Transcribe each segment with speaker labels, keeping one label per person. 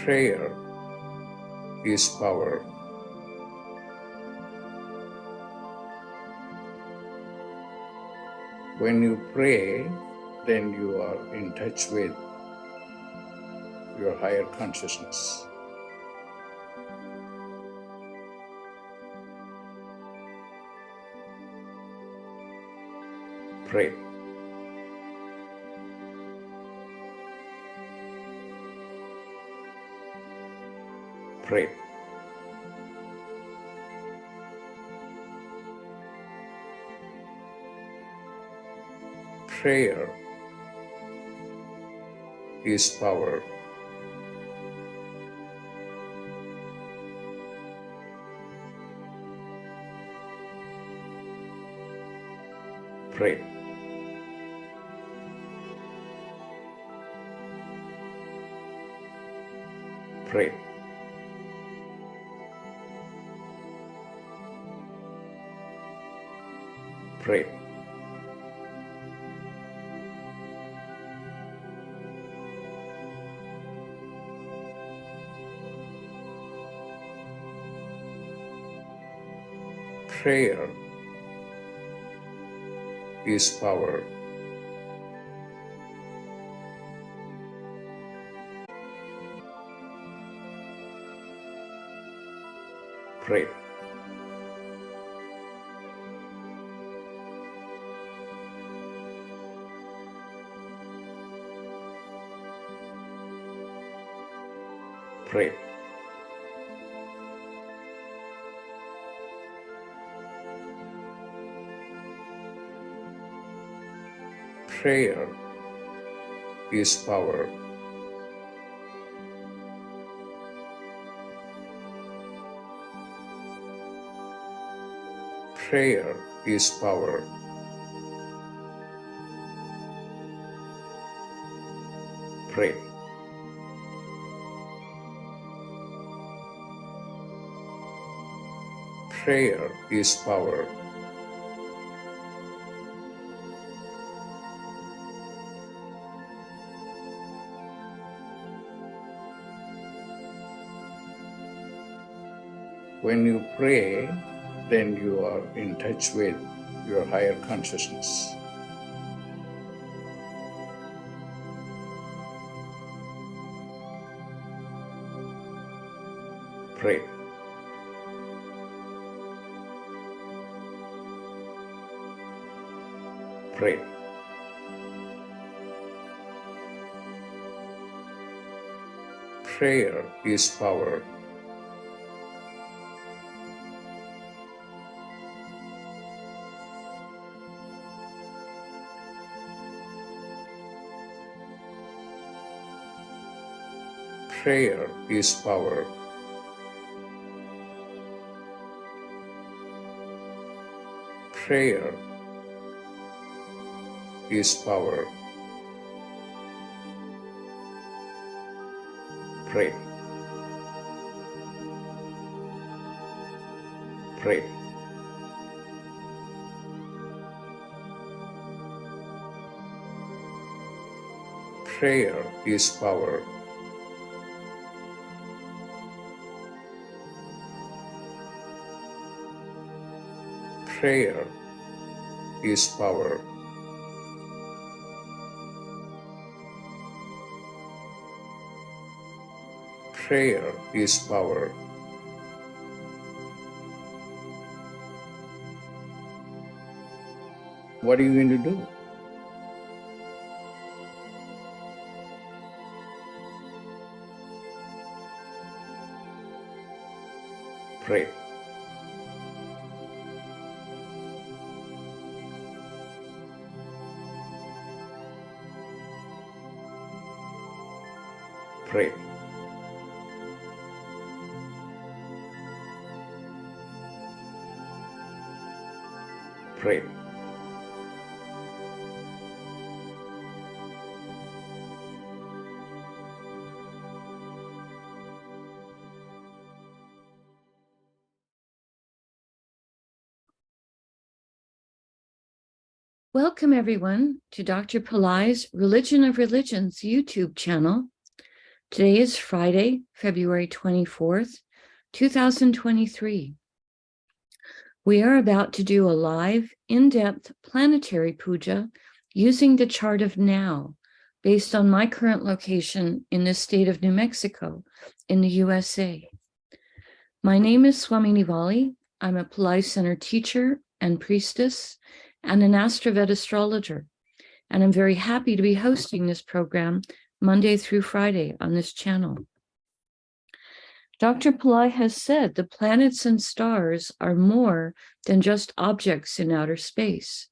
Speaker 1: Prayer is power. When you pray, then you are in touch with your higher consciousness. Pray. Pray. Prayer is power. Pray. Pray. Pray. Prayer is power. Pray. Pray. Prayer is power. Prayer is power. Pray. Prayer is power. When you pray, then you are in touch with your higher consciousness. Pray. Pray. Prayer is power. Prayer is power. Prayer is power. Pray. Pray. Prayer is power. Prayer is power. Prayer is power. What are you going to do? Pray. Pray. Pray.
Speaker 2: Welcome, everyone, to Dr. Pillai's Religion of Religions YouTube channel. Today is Friday, February 24th, 2023. We are about to do a live, in-depth planetary puja using the chart of now, based on my current location in the state of New Mexico in the USA. My name is Swamini Valli. I'm a Pillai Center teacher and priestess and an AstroVed astrologer. And I'm very happy to be hosting this program Monday through Friday on this channel. Dr. Pillai has said the planets and stars are more than just objects in outer space.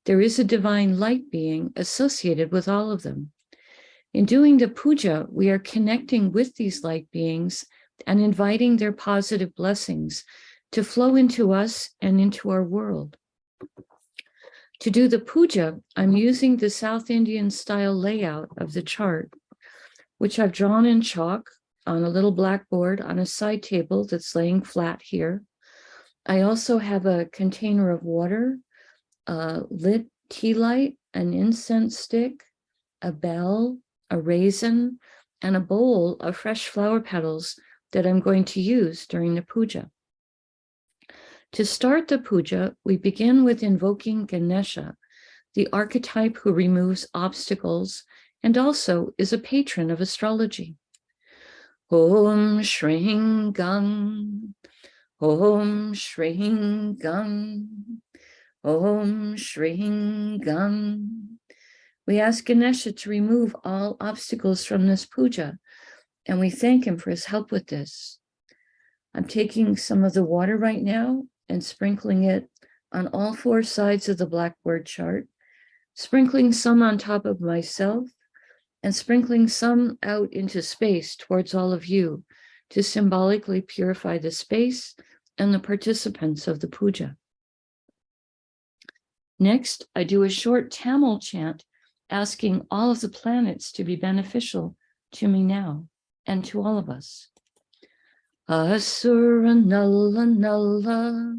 Speaker 2: There is a divine light being associated with all of them. In doing the puja, we are connecting with these light beings and inviting their positive blessings to flow into us and into our world. To do the puja, I'm using the South Indian style layout of the chart, which I've drawn in chalk on a little blackboard on a side table that's laying flat here. I also have a container of water, lit tealight, an incense stick, a bell, a raisin, and a bowl of fresh flower petals that I'm going to use during the puja. To start the puja, we begin with invoking Ganesha, the archetype who removes obstacles and also is a patron of astrology. Om Shring Gang, Om Shring Gang, Om Shring Gang. We ask Ganesha to remove all obstacles from this puja, and we thank him for his help with this. I'm taking some of the water right now and sprinkling it on all four sides of the blackboard chart, sprinkling some on top of myself, and sprinkling some out into space towards all of you to symbolically purify the space and the participants of the puja. Next, I do a short Tamil chant asking all of the planets to be beneficial to me now and to all of us. Asura Nalla Nalla,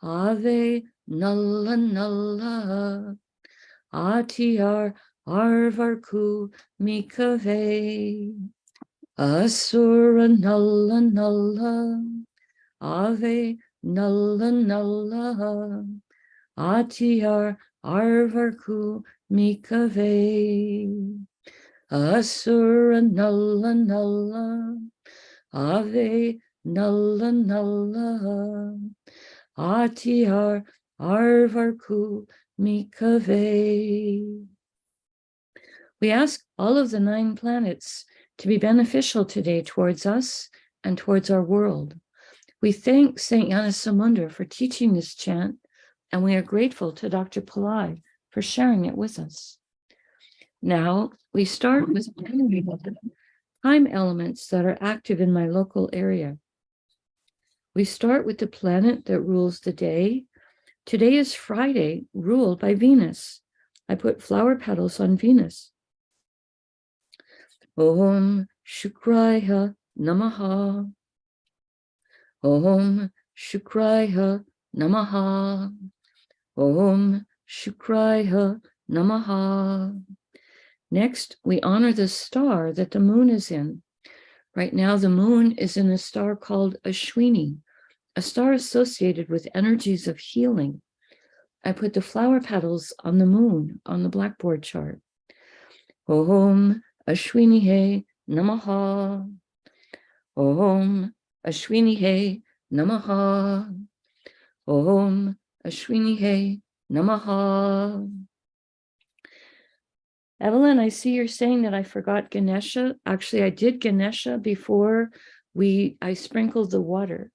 Speaker 2: Ave Nalla Nalla, Atiyar Arvarku Mikave. Asura Nalla Nalla, Ave Nalla Nalla, Atiyar Arvarku Mikave. Asura Nalla Nalla, Ave Nalla Nalla, Atiyar Arvarku Mikave. We ask all of the 9 planets to be beneficial today towards us and towards our world. We thank Saint Yanasamunda for teaching this chant, and we are grateful to Dr. Pillai for sharing it with us. Now, we start with time elements that are active in my local area. We start with the planet that rules the day. Today is Friday, ruled by Venus. I put flower petals on Venus. Om Shukraya Namaha. Om Shukraya Namaha. Om Shukraya Namaha. Next, we honor the star that the moon is in. Right now, the moon is in a star called Ashwini, a star associated with energies of healing. I put the flower petals on the moon on the blackboard chart. Om Ashwini He Namaha. Om Ashwini He Namaha. Om Ashwini He Namaha. Evelyn, I see you're saying that I forgot Ganesha. Actually, I did Ganesha before I sprinkled the water.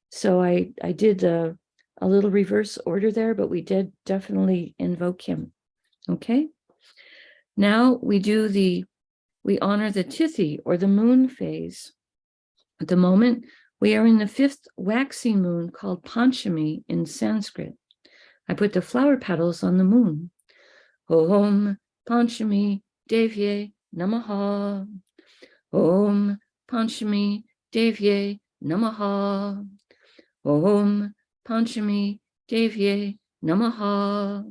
Speaker 2: So I did a little reverse order there, but we did definitely invoke him. Okay. Now we honor the Tithi or the moon phase. At the moment, we are in the 5th waxing moon called Panchami in Sanskrit. I put the flower petals on the moon. Om Panchami Devye Namaha. Om Panchami Devye Namaha. Om Panchami Devye Namaha.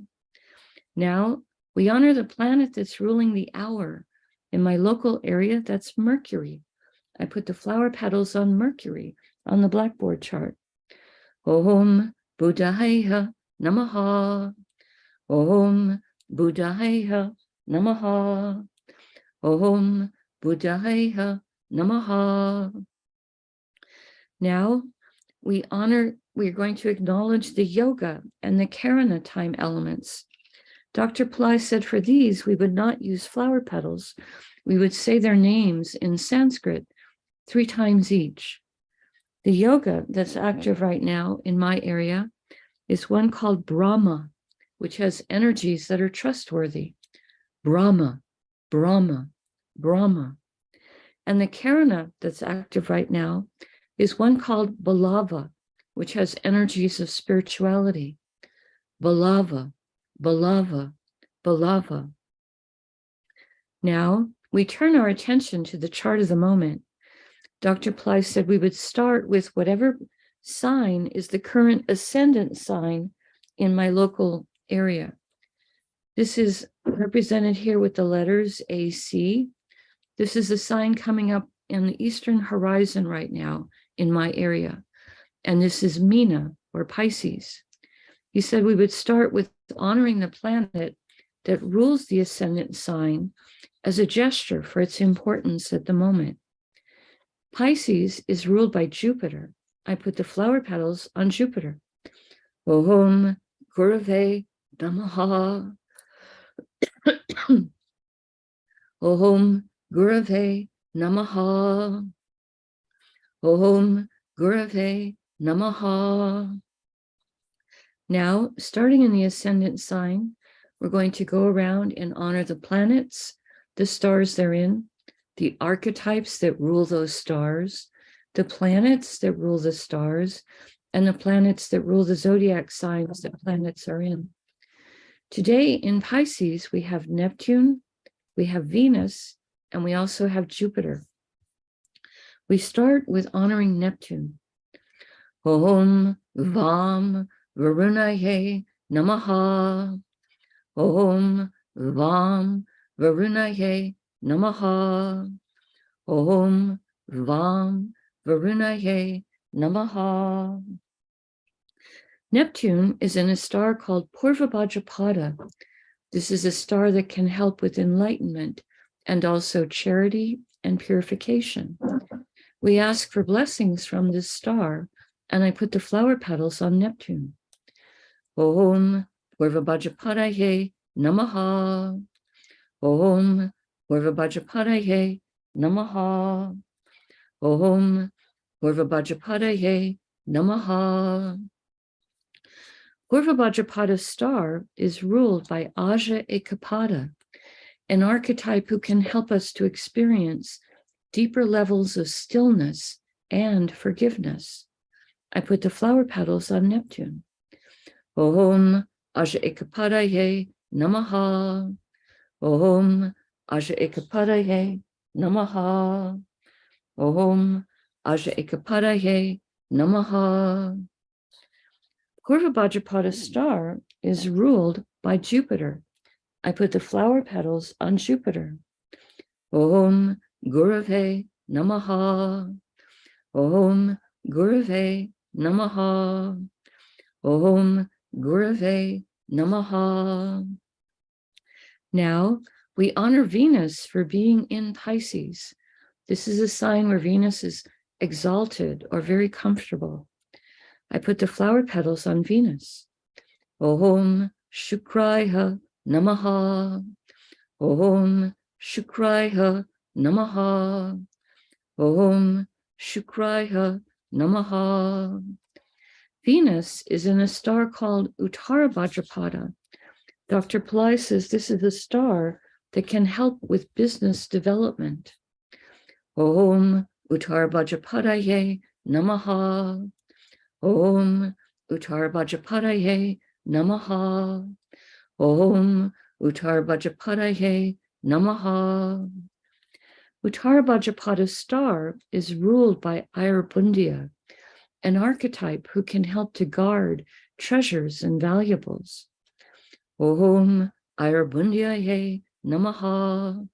Speaker 2: Now, we honor the planet that's ruling the hour. In my local area, that's Mercury. I put the flower petals on Mercury on the blackboard chart. Om Buddhaya Namaha. Om Buddhaya Namaha. Om Buddhaya Namaha. Now we're going to acknowledge the yoga and the Karana time elements. Dr. Pillai said for these, we would not use flower petals. We would say their names in Sanskrit 3 times each. The yoga that's active right now in my area is one called Brahma, which has energies that are trustworthy. Brahma, Brahma, Brahma. And the Karana that's active right now is one called Balava, which has energies of spirituality. Balava, Balava, Balava. Now we turn our attention to the chart of the moment. Dr. Pillai said we would start with whatever sign is the current ascendant sign in my local area. This is represented here with the letters AC. This is a sign coming up in the eastern horizon right now in my area. And this is Meena, or Pisces. He said we would start with honoring the planet that rules the ascendant sign as a gesture for its importance at the moment. Pisces is ruled by Jupiter. I put the flower petals on Jupiter. Om Gurave Namaha. Om Gurave Namaha. Om Gurave Namaha. Now, starting in the ascendant sign, we're going to go around and honor the planets, the stars they're in, the archetypes that rule those stars, the planets that rule the stars, and the planets that rule the zodiac signs that planets are in. Today in Pisces, we have Neptune, we have Venus, and we also have Jupiter. We start with honoring Neptune. Om Vam Varunaye Namaha. Om Vam Varunaye Namaha. Om Vam Varunaye Namaha. Neptune is in a star called Purvabhadrapada. This is a star that can help with enlightenment and also charity and purification. We ask for blessings from this star, and I put the flower petals on Neptune. Om Purvabhadrapadaye Namaha. Om Purvabhadrapadaye Namaha. Om Purvabhadrapadaye Namaha. Purvabhadrapada star is ruled by Aja Ekapada, an archetype who can help us to experience deeper levels of stillness and forgiveness. I put the flower petals on Neptune. Om Aja Ekapadaye Namaha. Om Aja Ekapadaye Namaha. Om Aja Ekapadaye Namaha. Purvabhadrapada star is ruled by Jupiter. I put the flower petals on Jupiter. Om Gurave Namaha. Om Gurave Namaha. Om Gurave Namaha. Now we honor Venus for being in Pisces. This is a sign where Venus is exalted or very comfortable. I put the flower petals on Venus. Om Shukraya Namaha. Om Shukraya Namaha. Om Shukraya Namaha. Venus is in a star called Uttarabhadrapada. Dr. Pillai says this is a star that can help with business development. Om Uttarabhadrapadaye Namaha. Om Uttarabhadrapadaye Namaha. Om Uttarabhadrapadaye Namaha. Uttarabhadrapada star is ruled by Ayurpundia, an archetype who can help to guard treasures and valuables. Om Ayurpundiaye Namaha.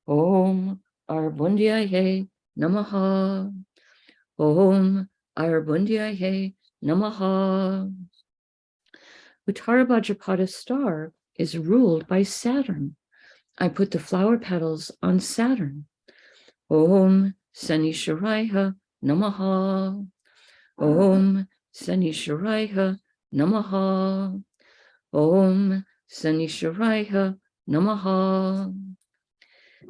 Speaker 2: Om Arbundyaye Namaha. Om Arbundyaye Namaha. Uttara Bhadrapada star is ruled by Saturn. I put the flower petals on Saturn. Om Sanisharaya Namaha. Om Sanisharaya Namaha. Om Sanisharaya Namaha.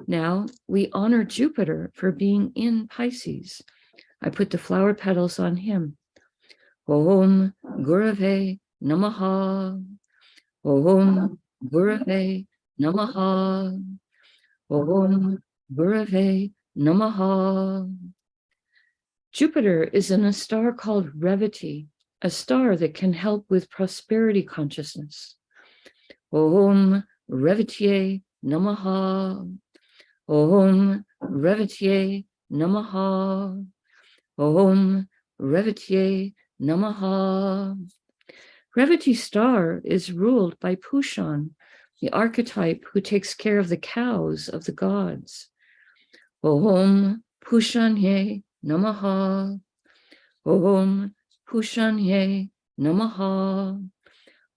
Speaker 2: Now we honor Jupiter for being in Pisces. I put the flower petals on him. Om Gurave Namaha. Om Gurave Namaha. Om Gurave Namaha. Jupiter is in a star called Revati, a star that can help with prosperity consciousness. Om Revatiye Namaha. Om Revatiye Namaha. Om Revatiye Namaha. Revati star is ruled by Pushan, the archetype who takes care of the cows of the gods. Om Pushanye Namaha. Om Pushanye Namaha.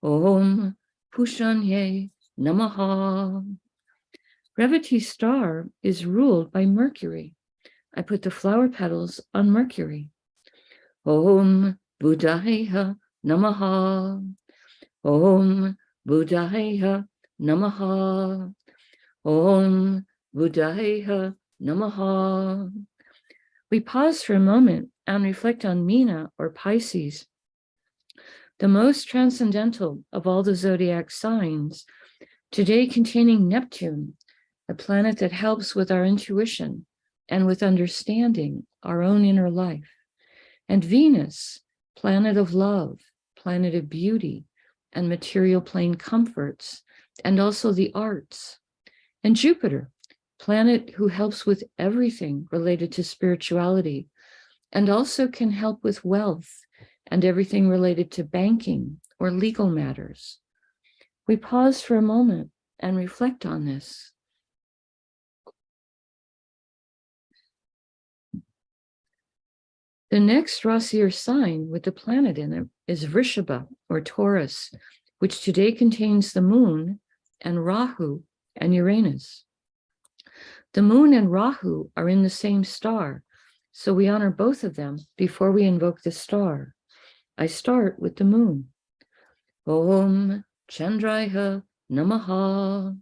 Speaker 2: Om Pushanye Namaha. Revati star is ruled by Mercury. I put the flower petals on Mercury. Om Buddhaya Namaha. Om Buddhaya Namaha. Om Buddhaya Namaha. We pause for a moment and reflect on Meena or Pisces, the most transcendental of all the zodiac signs, today containing Neptune, a planet that helps with our intuition and with understanding our own inner life, and Venus, planet of love, planet of beauty, and material plane comforts, and also the arts, and Jupiter, planet who helps with everything related to spirituality, and also can help with wealth and everything related to banking or legal matters. We pause for a moment and reflect on this. The next Rasi or sign with the planet in it is Vrishabha or Taurus, which today contains the moon and Rahu and Uranus. The moon and Rahu are in the same star, so we honor both of them before we invoke the star. I start with the moon. Om Chandraya Namaha.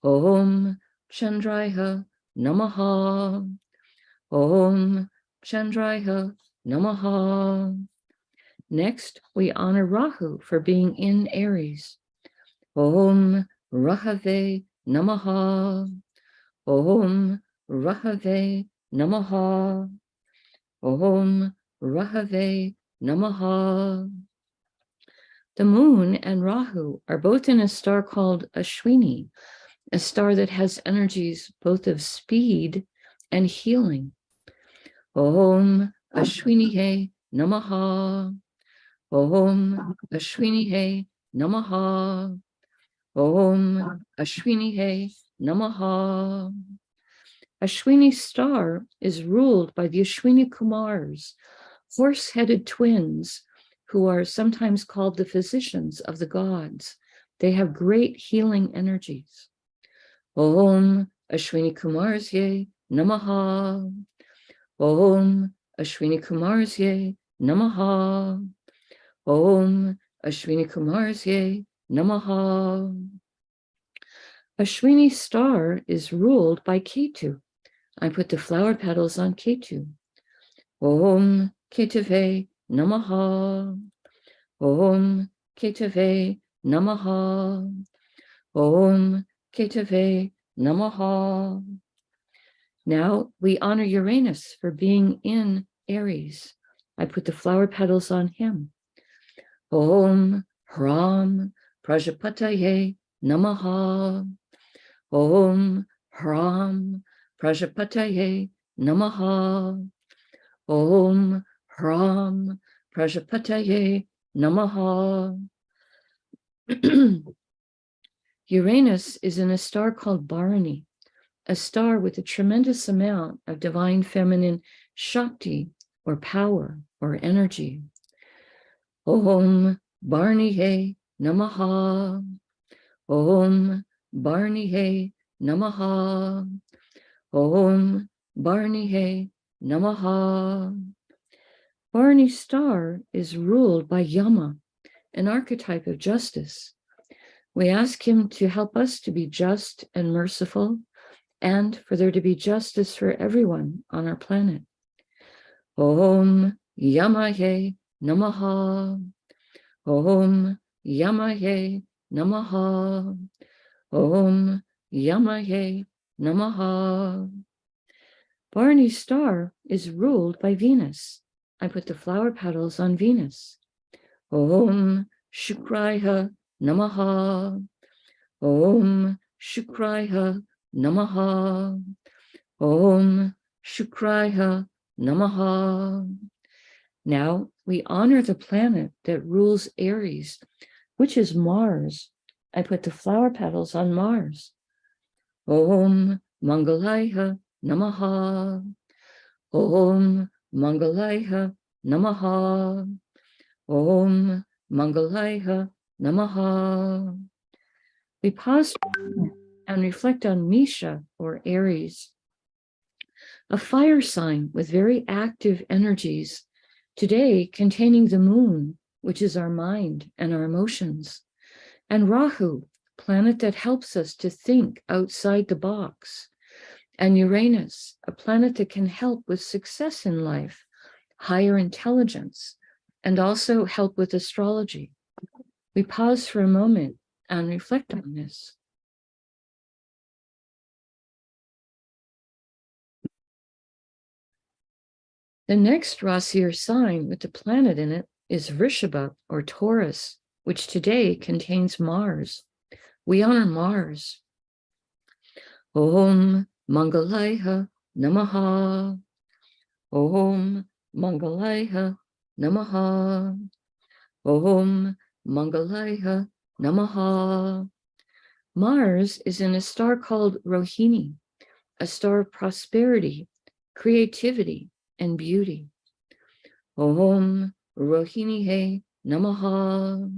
Speaker 2: Om Chandraya Namaha. Om Chandraya Namaha. Next, we honor Rahu for being in Aries. Om Rahave Namaha. Om Rahave Namaha. Om Rahave Namaha. The moon and Rahu are both in a star called Ashwini, a star that has energies both of speed and healing. Om Ashwinihe Namaha. Om Ashwinihe Namaha. Om Ashwinihe Namaha. Ashwini star is ruled by the Ashwini Kumars, horse-headed twins who are sometimes called the physicians of the gods. They have great healing energies. Om Ashwini Kumarsye Namaha. Om Ashwini Kumarsye Namaha. Om Ashwini Kumarsye Namaha. Ashwini star is ruled by Ketu. I put the flower petals on Ketu. Om Ketave Namaha. Om Ketave Namaha. Om Ketave Namaha. Now we honor Uranus for being in Aries. I put the flower petals on him. Om Hram Prajapataye Namaha. Om Hram Prajapataye Namaha. Om Hram Prajapataye Namaha. Uranus is in a star called Bharani, a star with a tremendous amount of divine feminine Shakti or power or energy. Om Barnihe Namaha. Om Barnihe Namaha. Om Barnihe Namaha. Barney star is ruled by Yama, an archetype of justice. We ask him to help us to be just and merciful, and for there to be justice for everyone on our planet. Om Yamahe Namaha. Om Yamahe Namaha. Om Yamahe Namaha. Barney star is ruled by Venus. I put the flower petals on Venus. Om Shukraya Namaha. Om Shukraya Namaha. Om Shukraya Namaha. Now we honor the planet that rules Aries, which is Mars. I put the flower petals on Mars. Om Mangalaya Namaha. Om Mangalaya Namaha. Om Mangalaya Namaha. We pause and reflect on Misha or Aries, a fire sign with very active energies, today containing the moon, which is our mind and our emotions, and Rahu, planet that helps us to think outside the box, and Uranus, a planet that can help with success in life, higher intelligence, and also help with astrology. We pause for a moment and reflect on this. The next Rasi or sign with the planet in it is Vrishabha or Taurus, which today contains Mars. We honor Mars. Om Mangalaya Namaha. Om Mangalaya Namaha. Om Mangalaya Namaha. Mars is in a star called Rohini, a star of prosperity, creativity, and beauty. Om Rohinihe Namaha.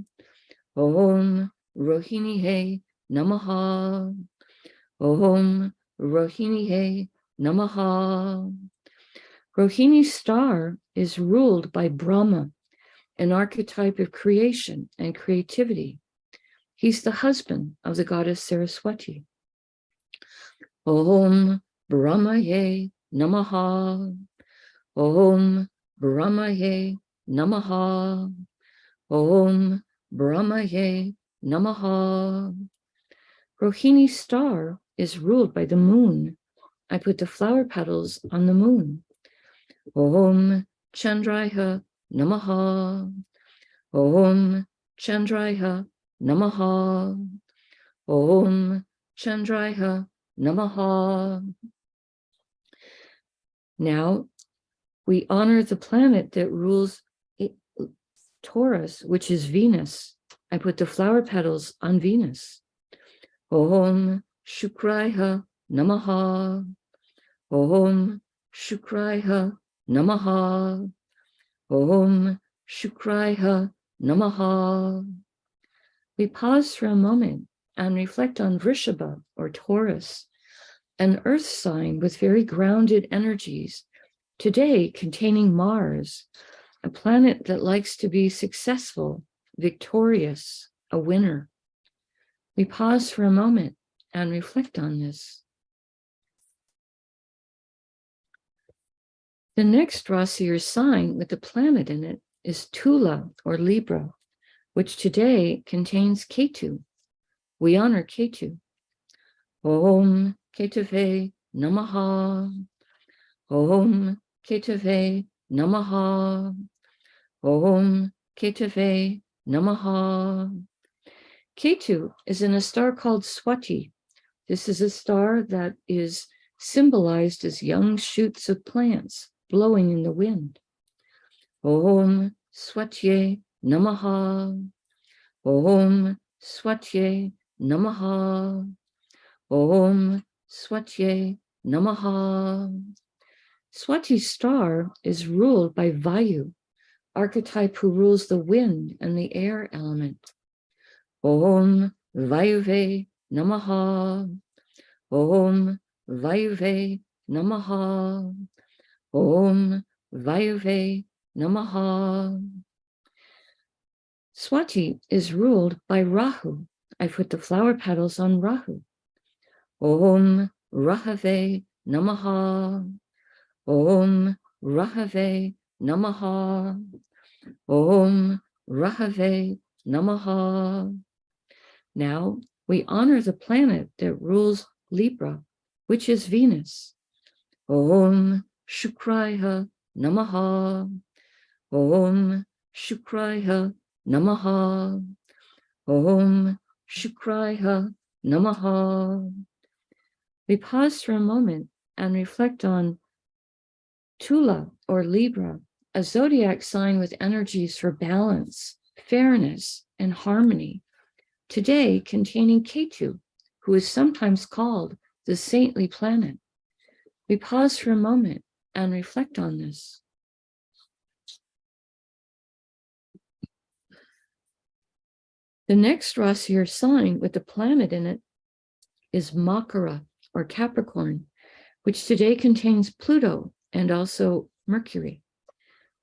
Speaker 2: Om Rohinihe Namaha. Om Rohinihe Namaha. Rohini's star is ruled by Brahma, an archetype of creation and creativity. He's the husband of the goddess Saraswati. Om Brahmaye Namaha. Om Brahmaye Namaha. Om Brahmaye Namaha. Rohini's star is ruled by the moon. I put the flower petals on the moon. Om Chandraya Namaha. Om Chandraya Namaha. Om Chandraya Namaha. Now we honor the planet that rules Taurus, which is Venus. I put the flower petals on Venus. Om Shukraya Namaha. Om Shukraya Namaha. Om Shukraya Namaha. We pause for a moment and reflect on Vrishabha or Taurus, an earth sign with very grounded energies, today containing Mars, a planet that likes to be successful, victorious, a winner. We pause for a moment and reflect on this. The next Rasi or sign with the planet in it is Tula or Libra, which today contains Ketu. We honor Ketu. Om Ketave Namaha. Om Ketave Namaha. Om Ketave Namaha. Ketu is in a star called Swati. This is a star that is symbolized as young shoots of plants blowing in the wind. Om Swatye Namaha. Om Swatye Namaha. Om Swatye Namaha. Swati's star is ruled by Vayu, archetype who rules the wind and the air element. Om Vayuve Namaha. Om Vayuve Namaha. Om Vayuve Namaha. Swati is ruled by Rahu. I put the flower petals on Rahu. Om Rahave Namaha. Om Rahave Namaha. Om Rahave Namaha. Now we honor the planet that rules Libra, which is Venus. Om Shukraya Namaha. Om Shukraya Namaha. Om Shukraya Namaha. We pause for a moment and reflect on Tula or Libra, a zodiac sign with energies for balance, fairness, and harmony, today containing Ketu, who is sometimes called the saintly planet. We pause for a moment and reflect on this. The next Rasi or sign with the planet in it is Makara or Capricorn, which today contains Pluto and also Mercury.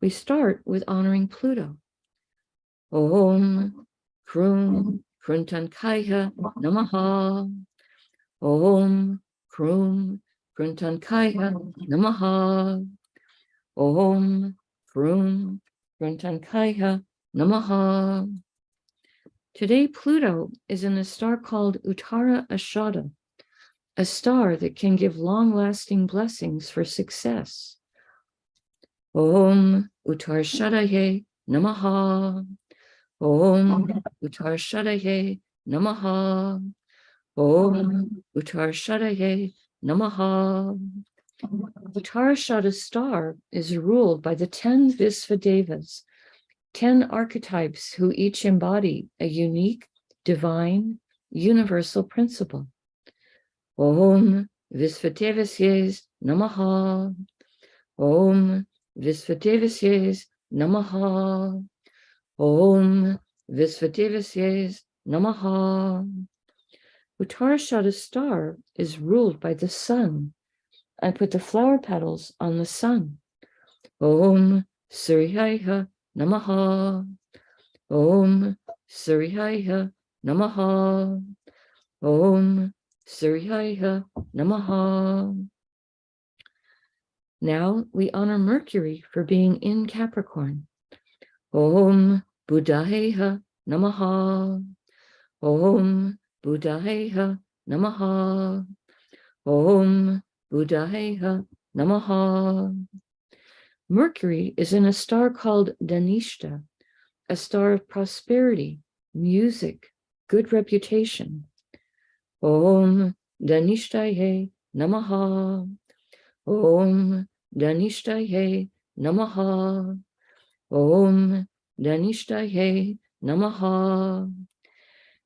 Speaker 2: We start with honoring Pluto. Om Krum Kruntankaya Namaha. Om Krum Kruntankaya Namaha. Om Krum Kruntankaya Namaha. Today, Pluto is in a star called Uttara Ashada, a star that can give long-lasting blessings for success. Om Uttarshadaye Namaha. Om Uttarshadaye Namaha. Om Uttarshadaye Namaha. Uttarshada star is ruled by the 10 Visvadevas, 10 archetypes who each embody a unique, divine, universal principle. Om Visvadevasye Namaha. Om Visvadevasye Namaha. Om Visvadevasye Namaha. Uttarashada star is ruled by the sun. I put the flower petals on the sun. Om Suryaya Namaha. Om Suryaya Namaha. Om Suryaya Namaha. Now we honor Mercury for being in Capricorn. Om Buddhaya Namaha. Om Buddhaya Namaha. Om Buddhaya Namaha. Mercury is in a star called Dhanishta, a star of prosperity, music, good reputation. Om Dhanishtaye Namaha. Om Dhanishtaye Namaha. Om Dhanishtaye Namaha.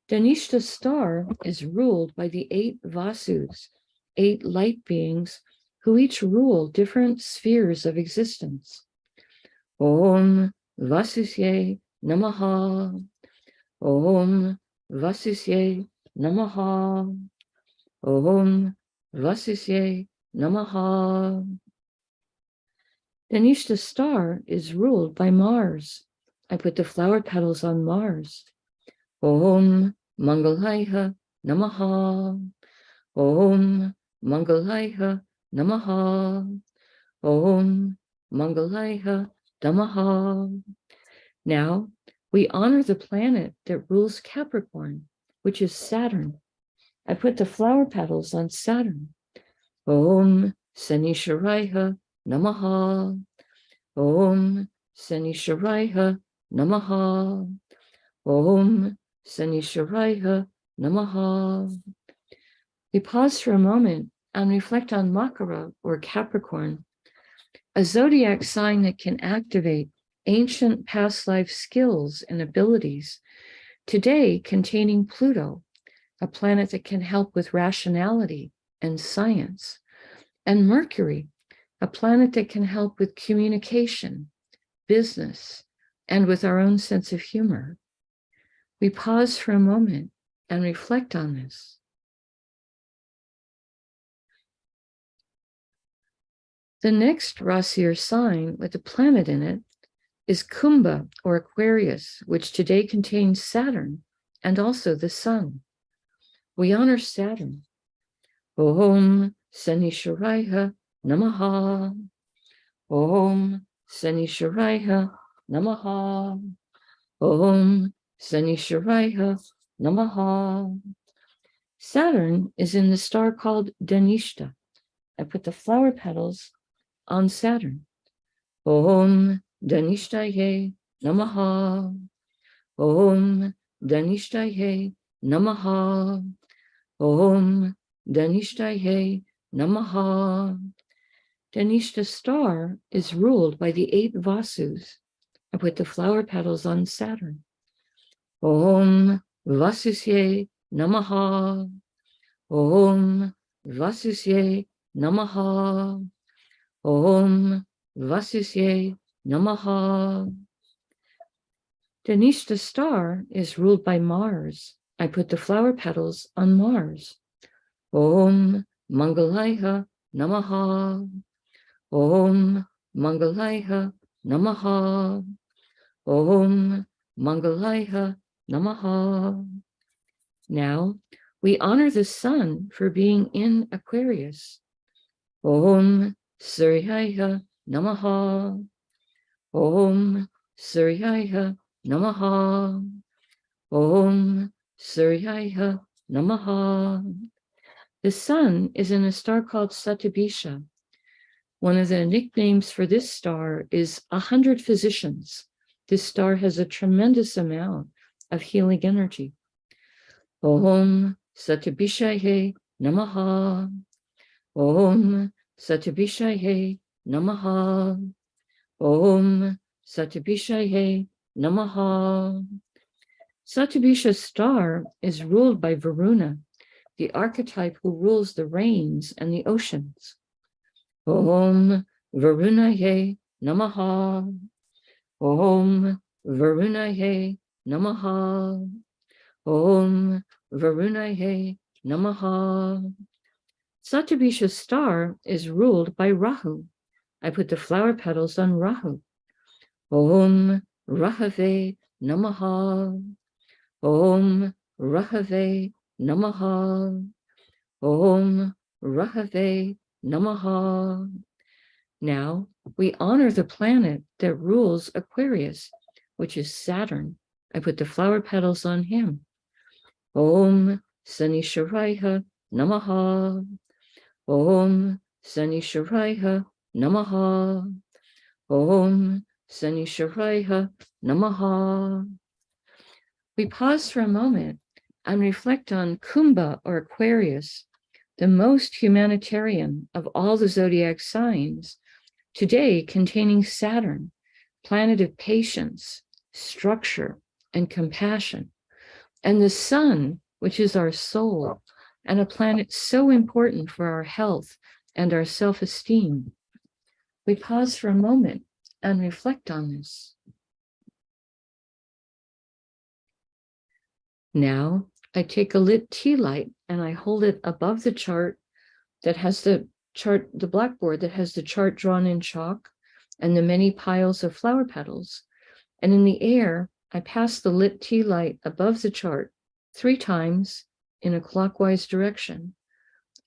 Speaker 2: Dhanishta star is ruled by the 8 Vasus, 8 light beings who each rule different spheres of existence. Om Vasusye Namaha. Om Vasusye Namaha. Om Vasusye Namaha. Dhanishta star is ruled by Mars. I put the flower petals on Mars. Om Mangalaya Namaha. Om Mangalaya Namaha. Om Mangalaya Namaha. Now we honor the planet that rules Capricorn, which is Saturn. I put the flower petals on Saturn. Om Sanisharaya Namaha. Om Sanisharaya Namaha. Om Sanisharaya Namaha. We pause for a moment and reflect on Makara or Capricorn, a zodiac sign that can activate ancient past life skills and abilities, today containing Pluto, a planet that can help with rationality and science. And Mercury, a planet that can help with communication, business, and with our own sense of humor. We pause for a moment and reflect on this. The next Rasi or sign with a planet in it is Kumbha or Aquarius, which today contains Saturn and also the Sun. We honor Saturn. Om Sanishwaraya Namaha. Om Sanishwaraya Namaha. Om Sanishwaraya Namaha. Saturn is in the star called Dhanishta. I put the flower petals on Saturn. Om Dhanishtaye Namaha. Om Dhanishtaye Namaha. Om Dhanishtaye Namaha. Dhanishta star is ruled by the 8 Vasus. I put the flower petals on Saturn. Om Vasusye Namaha. Om Vasusye Namaha. Om Vasusye Namaha. Dhanishta star is ruled by Mars. I put the flower petals on Mars. Om Mangalaya Namaha. Om Mangalaya Namaha. Om Mangalaya Namaha. Now we honor the sun for being in Aquarius. Om Suryaya Namaha. Om Suryaya Namaha. Om Suryaya Namaha. The sun is in a star called Satyabhisha. One of the nicknames for this star is 100 physicians. This star has a tremendous amount of healing energy. Om Satyabhishaye Namaha. Om Satyabhishaye Namaha. Om Satyabhishaye Namaha. Satyabhisha star is ruled by Varuna, the archetype who rules the rains and the oceans. Om Varunaye Namaha. Om Varunaye Namaha. Om Varunaye Namaha. Satyabhisha star is ruled by Rahu. I put the flower petals on Rahu. Om Rahave Namaha. Om Rahave Namaha. Om Rahave Namaha. Now we honor the planet that rules Aquarius, which is Saturn. I put the flower petals on him. Om Sanishwaraya Namaha. Om Sanishwaraya Namaha. Om Sanishwaraya Namaha. We pause for a moment and reflect on Kumbha or Aquarius, the most humanitarian of all the zodiac signs, today containing Saturn, planet of patience, structure, and compassion, and the sun, which is our soul, and a planet so important for our health and our self-esteem. We pause for a moment and reflect on this. Now, I take a lit tea light and I hold it above the chart that has the blackboard that has the chart drawn in chalk and the many piles of flower petals. And in the air, I pass the lit tea light above the chart 3 times in a clockwise direction,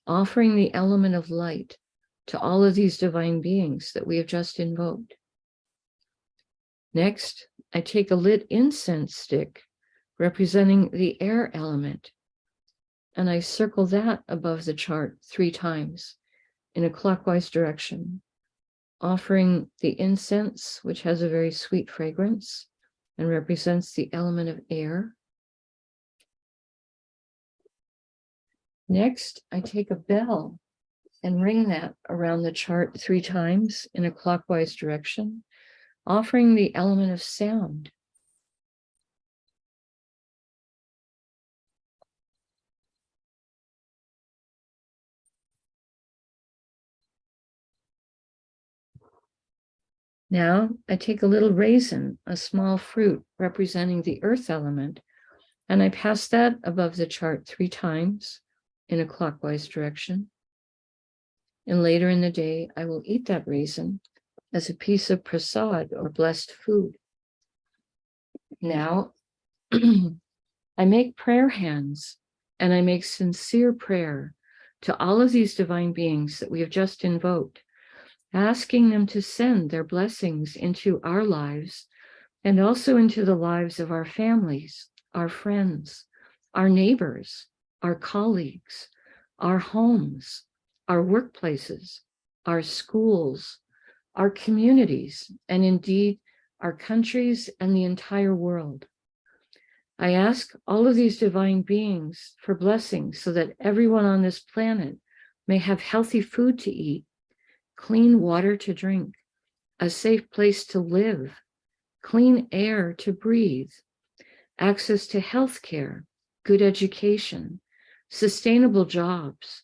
Speaker 2: offering the element of light to all of these divine beings that we have just invoked. Next, I take a lit incense stick representing the air element, and I circle that above the chart 3 times in a clockwise direction, offering the incense, which has a very sweet fragrance and represents the element of air. Next, I take a bell and ring that around the chart 3 times in a clockwise direction, offering the element of sound. Now I take a little raisin, a small fruit representing the earth element, and I pass that above the chart 3 times in a clockwise direction. And later in the day, I will eat that raisin as a piece of prasad or blessed food. Now, I make prayer hands and I make sincere prayer to all of these divine beings that we have just invoked, asking them to send their blessings into our lives and also into the lives of our families, our friends, our neighbors, our colleagues, our homes, our workplaces, our schools, our communities, and indeed our countries and the entire world. I ask all of these divine beings for blessings so that everyone on this planet may have healthy food to eat, clean water to drink, a safe place to live, clean air to breathe, access to health care, good education, sustainable jobs,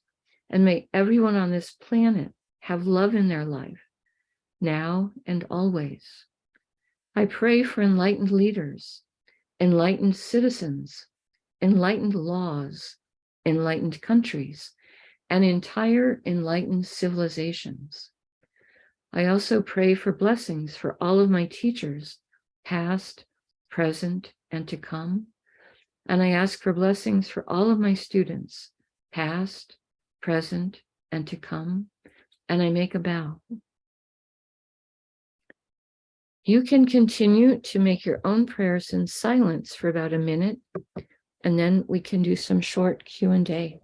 Speaker 2: and may everyone on this planet have love in their life, now and always. I pray for enlightened leaders, enlightened citizens, enlightened laws, enlightened countries, and entire enlightened civilizations. I also pray for blessings for all of my teachers, past, present, and to come. And I ask for blessings for all of my students, past, present, and to come. And I make a bow. You can continue to make your own prayers in silence for about a minute, and then we can do some short Q&A.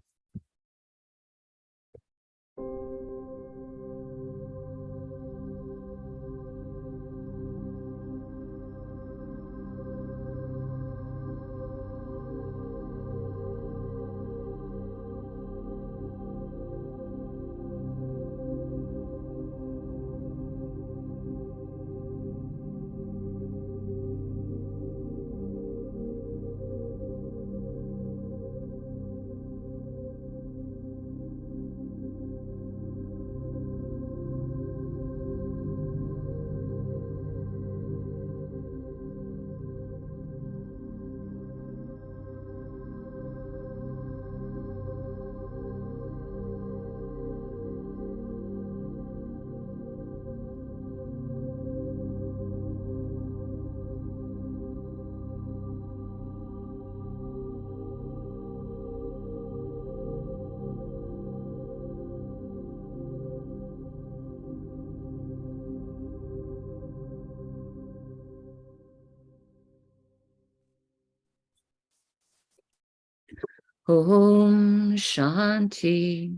Speaker 2: Om Shanti,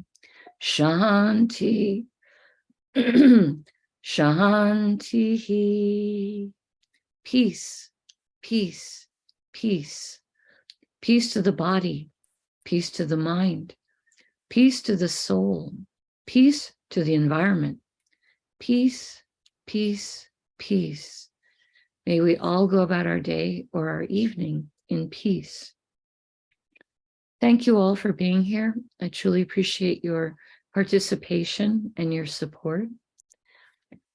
Speaker 2: Shanti, Shanti. Peace, peace, peace. Peace to the body, peace to the mind, peace to the soul, peace to the environment. Peace, peace, peace. May we all go about our day or our evening in peace. Thank you all for being here. I truly appreciate your participation and your support.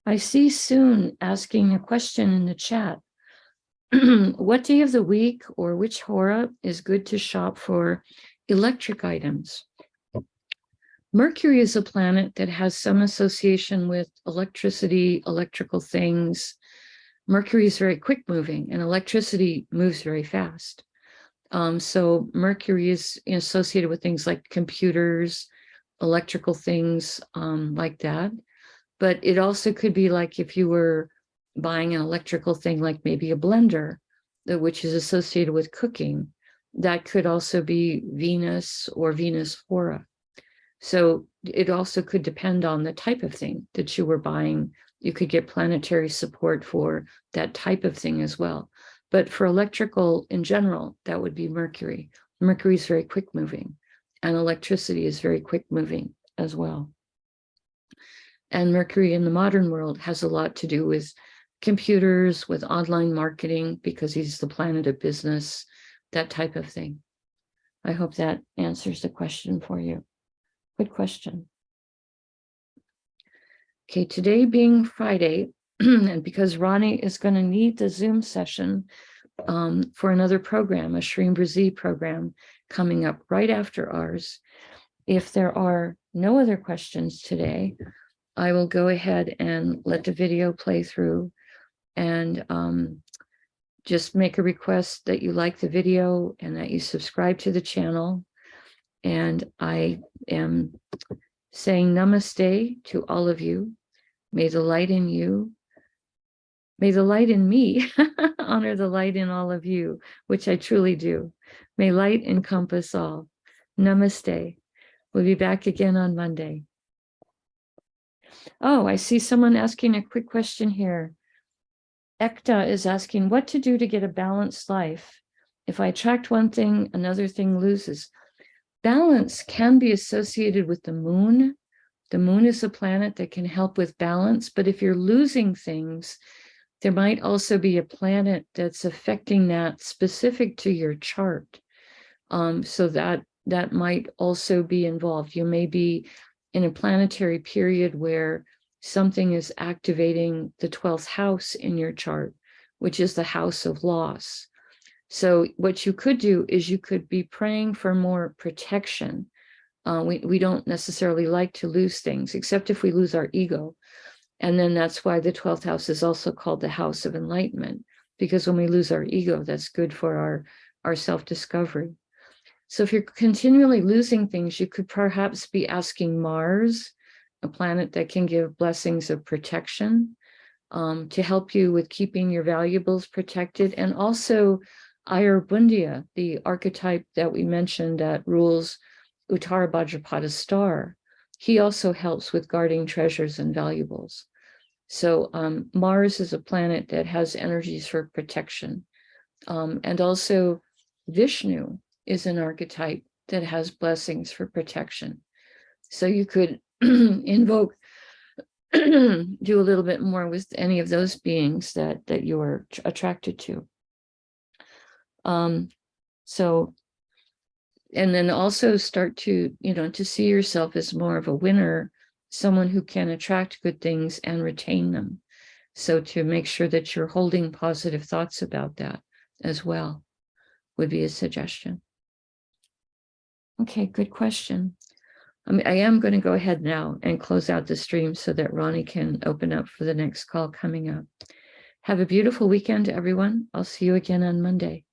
Speaker 2: I see Soon asking a question in the chat. What day of the week or which hora is good to shop for electric items? Mercury is a planet that has some association with electricity, electrical things. Mercury is very quick moving and electricity moves very fast. So Mercury is associated with things like computers, electrical things like that. But it also could be like if you were buying an electrical thing, like maybe a blender, which is associated with cooking, that could also be Venus or Venus hora. So it also could depend on the type of thing that you were buying. You could get planetary support for that type of thing as well. But for electrical in general, that would be Mercury. Mercury is very quick moving, and electricity is very quick moving as well. And Mercury in the modern world has a lot to do with computers, with online marketing, because he's the planet of business, that type of thing. I hope that answers the question for you. Good question. Okay, today being Friday, And because Ronnie is going to need the Zoom session for another program, a Shreem Brzee program coming up right after ours, if there are no other questions today, I will go ahead and let the video play through and just make a request that you like the video and that you subscribe to the channel. And I am saying namaste to all of you. May the light in you, may the light in me honor the light in all of you, which I truly do. May light encompass all. Namaste. We'll be back again on Monday. Oh, I see someone asking a quick question here. Ekta is asking what to do to get a balanced life. If I attract one thing, another thing loses. Balance can be associated with the moon. The moon is a planet that can help with balance, but if you're losing things, there might also be a planet that's affecting that specific to your chart. So that might also be involved. You may be in a planetary period where something is activating the 12th house in your chart, which is the house of loss. So what you could do is you could be praying for more protection. We don't necessarily like to lose things, except if we lose our ego. And then that's why the 12th house is also called the house of enlightenment, because when we lose our ego, that's good for our self-discovery. So if you're continually losing things, you could perhaps be asking Mars, a planet that can give blessings of protection, to help you with keeping your valuables protected. And also Ayurbundia, the archetype that we mentioned that rules Uttara Bhadrapada star, he also helps with guarding treasures and valuables. So Mars is a planet that has energies for protection. And also Vishnu is an archetype that has blessings for protection. So you could invoke, do a little bit more with any of those beings that you are attracted to. And then also start to, to see yourself as more of a winner, someone who can attract good things and retain them. So to make sure that you're holding positive thoughts about that as well would be a suggestion. Okay, good question. I am going to go ahead now and close out the stream so that Ronnie can open up for the next call coming up. Have a beautiful weekend, everyone. I'll see you again on Monday.